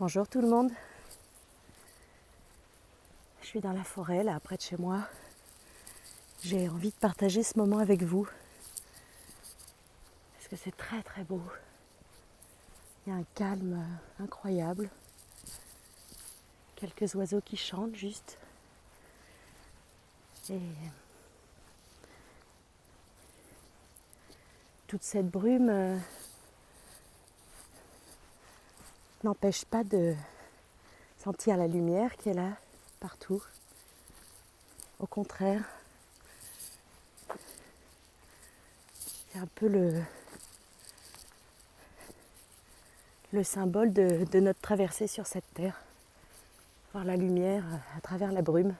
Bonjour tout le monde. Je suis dans la forêt là près de chez moi. J'ai envie de partager ce moment avec vous parce que c'est très très beau. Il y a un calme incroyable. Quelques oiseaux qui chantent juste. Et toute cette brume n'empêche pas de sentir la lumière qui est là partout. Au contraire, c'est un peu le symbole de notre traversée sur cette terre. Voir la lumière à travers la brume.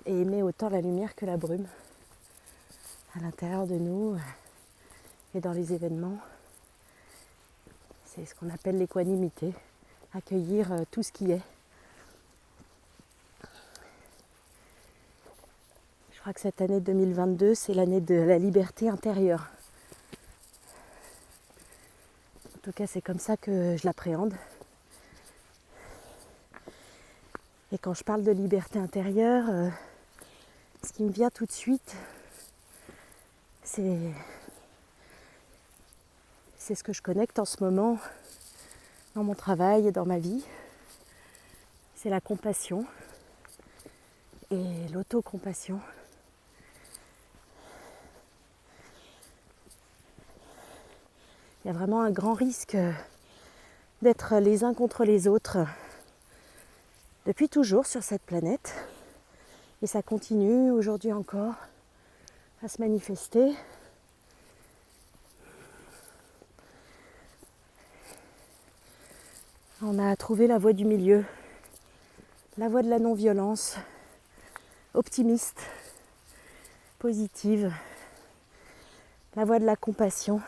Et aimer autant la lumière que la brume à l'intérieur de nous et dans les événements. C'est ce qu'on appelle l'équanimité, accueillir tout ce qui est. Je crois que cette année 2022, c'est l'année de la liberté intérieure. En tout cas, c'est comme ça que je l'appréhende. Et quand je parle de liberté intérieure, ce qui me vient tout de suite, c'est ce que je connecte en ce moment dans mon travail et dans ma vie. C'est la compassion et l'autocompassion. Il y a vraiment un grand risque d'être les uns contre les autres depuis toujours sur cette planète. Et ça continue aujourd'hui encore à se manifester. On a trouvé la voie du milieu, la voie de la non-violence, optimiste, positive, la voie de la compassion.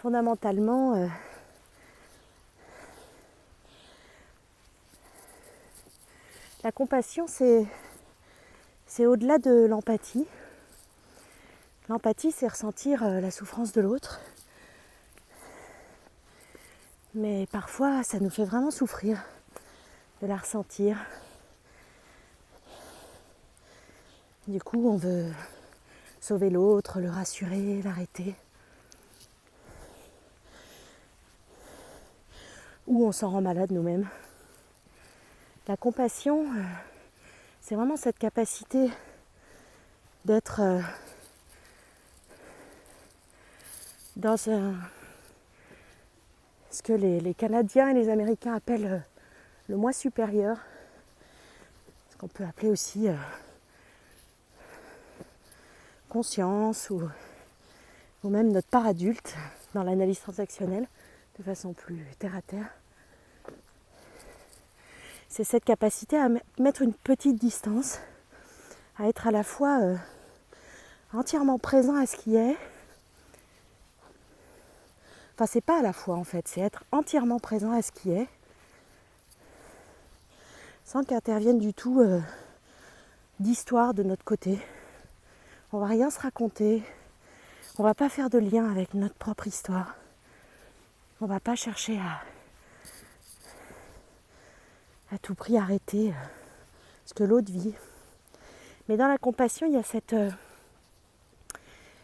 Fondamentalement, la compassion, c'est au-delà de l'empathie. L'empathie, c'est ressentir la souffrance de l'autre. Mais parfois, ça nous fait vraiment souffrir de la ressentir. Du coup, on veut sauver l'autre, le rassurer, l'arrêter. Ou on s'en rend malade nous-mêmes. La compassion, c'est vraiment cette capacité d'être dans ce que les Canadiens et les Américains appellent le moi supérieur, ce qu'on peut appeler aussi conscience ou même notre part adulte dans l'analyse transactionnelle de façon plus terre à terre. C'est cette capacité à mettre une petite distance, à être à la fois entièrement présent à ce qui est. Enfin, c'est pas à la fois en fait, c'est être entièrement présent à ce qui est, sans qu'intervienne du tout d'histoire de notre côté. On va rien se raconter, on va pas faire de lien avec notre propre histoire. On va pas chercher à tout prix arrêter ce que l'autre vit. Mais dans la compassion, il y a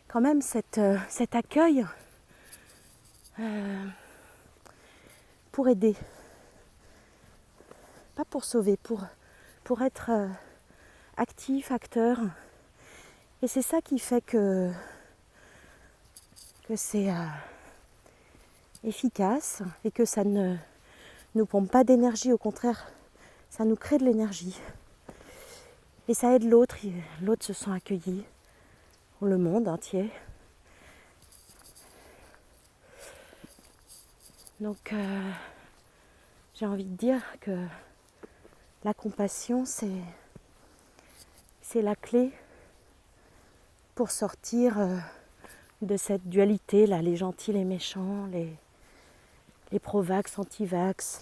quand même cet accueil pour aider. Pas pour sauver, pour être actif, acteur. Et c'est ça qui fait que c'est efficace et que ça ne nous pompe pas d'énergie. Au contraire, ça nous crée de l'énergie. Et ça aide l'autre se sent accueilli, le monde entier. Donc j'ai envie de dire que la compassion, c'est la clé pour sortir de cette dualité là, les gentils, les méchants, les pro-vax, anti-vax,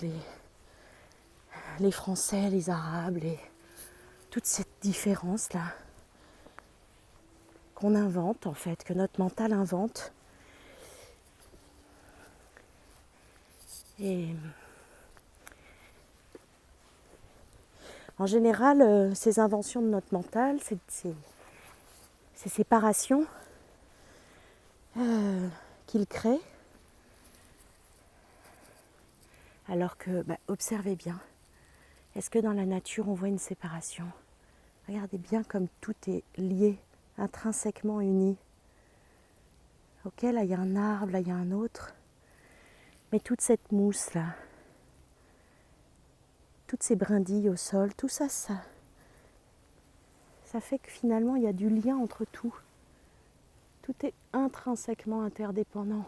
les Français, les Arabes, toute cette différence là qu'on invente en fait, que notre mental invente Et en général, ces inventions de notre mental, ces séparations qu'il crée, alors que, observez bien, est-ce que dans la nature on voit une séparation? Regardez bien comme tout est lié, intrinsèquement uni. Ok, là il y a un arbre, là il y a un autre, mais toute cette mousse là, toutes ces brindilles au sol, tout ça, ça fait que finalement il y a du lien entre tout. Tout est intrinsèquement interdépendant.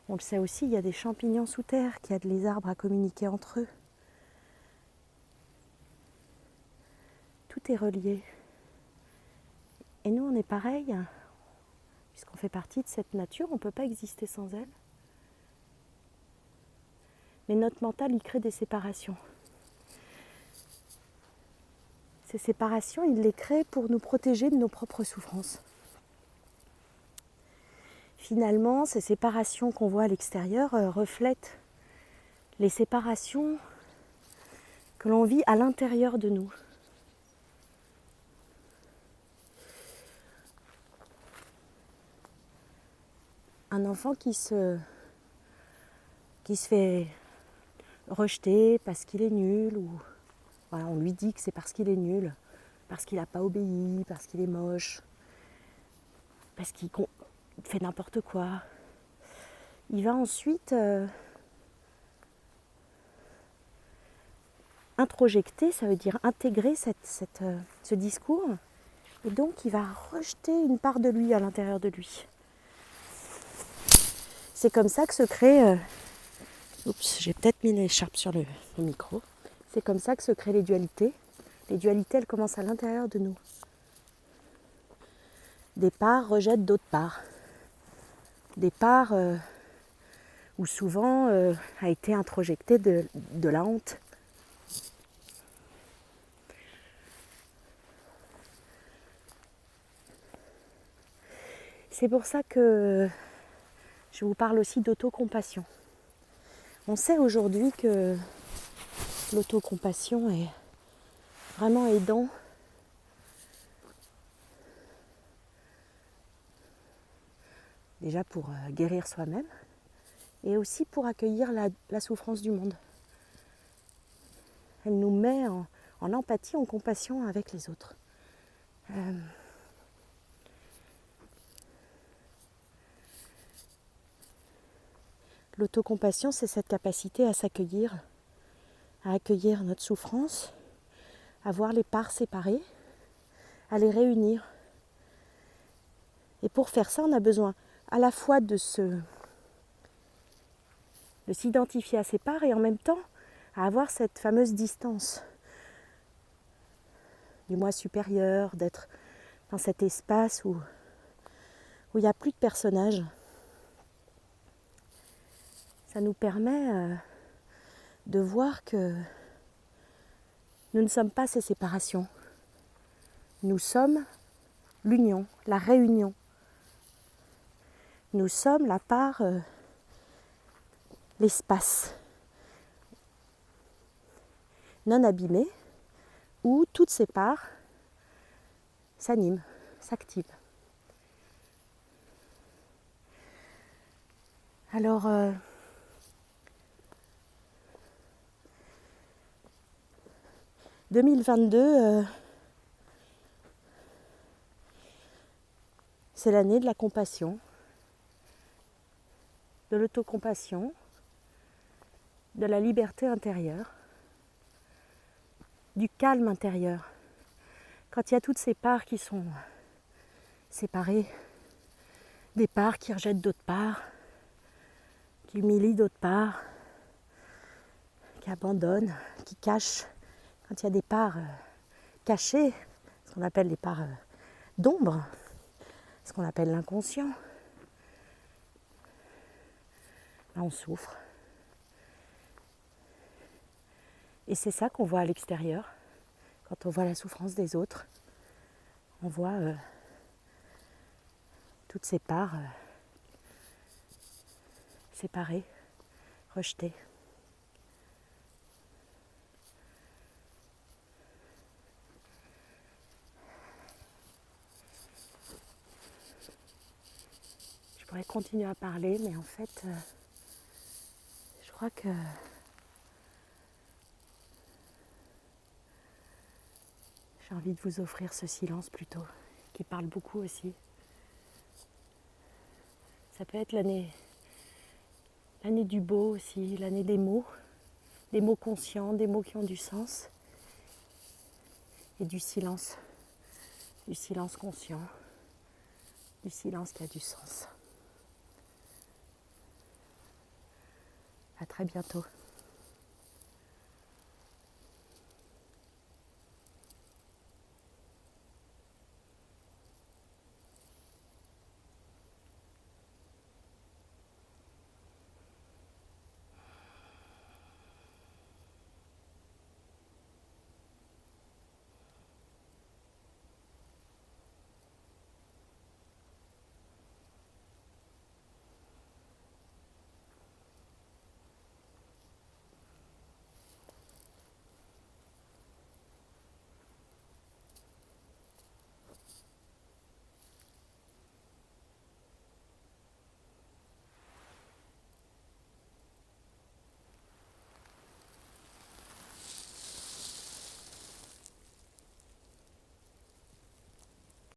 On le sait aussi, il y a des champignons sous terre qui aident les arbres à communiquer entre eux. Tout est relié. Et nous, on est pareil, puisqu'on fait partie de cette nature, on ne peut pas exister sans elle. Mais notre mental, il crée des séparations. Ces séparations, il les crée pour nous protéger de nos propres souffrances. Finalement, ces séparations qu'on voit à l'extérieur reflètent les séparations que l'on vit à l'intérieur de nous. Un enfant qui se fait rejeter parce qu'il est nul, ou voilà, on lui dit que c'est parce qu'il est nul, parce qu'il n'a pas obéi, parce qu'il est moche, parce qu'il fait n'importe quoi. Il va ensuite introjecter, ça veut dire intégrer ce discours, et donc il va rejeter une part de lui à l'intérieur de lui. C'est comme ça que se crée... Oups, j'ai peut-être mis l'écharpe sur le micro. C'est comme ça que se créent les dualités. Les dualités, elles commencent à l'intérieur de nous. Des parts rejettent d'autres parts. Des parts où souvent a été introjectée de la honte. C'est pour ça que je vous parle aussi d'autocompassion. On sait aujourd'hui que l'autocompassion est vraiment aidant déjà pour guérir soi-même et aussi pour accueillir la souffrance du monde. Elle nous met en empathie, en compassion avec les autres. L'autocompassion, c'est cette capacité à s'accueillir, à accueillir notre souffrance, à voir les parts séparées, à les réunir. Et pour faire ça, on a besoin à la fois de s'identifier à ses parts et en même temps à avoir cette fameuse distance du moi supérieur, d'être dans cet espace où il n'y a plus de personnages. Ça nous permet de voir que nous ne sommes pas ces séparations. Nous sommes l'union, la réunion. Nous sommes la part, l'espace non abîmé où toutes ces parts s'animent, s'activent. Alors, 2022, c'est l'année de la compassion, de l'autocompassion, de la liberté intérieure, du calme intérieur. Quand il y a toutes ces parts qui sont séparées, des parts qui rejettent d'autres parts, qui humilient d'autres parts, qui abandonnent, qui cachent. Quand il y a des parts cachées, ce qu'on appelle les parts d'ombre, ce qu'on appelle l'inconscient, là on souffre. Et c'est ça qu'on voit à l'extérieur. Quand on voit la souffrance des autres, on voit toutes ces parts séparées, rejeter. Je pourrais continuer à parler, mais en fait, je crois que j'ai envie de vous offrir ce silence plutôt, qui parle beaucoup aussi. Ça peut être l'année du beau aussi, l'année des mots conscients, des mots qui ont du sens, et du silence conscient, du silence qui a du sens. À très bientôt.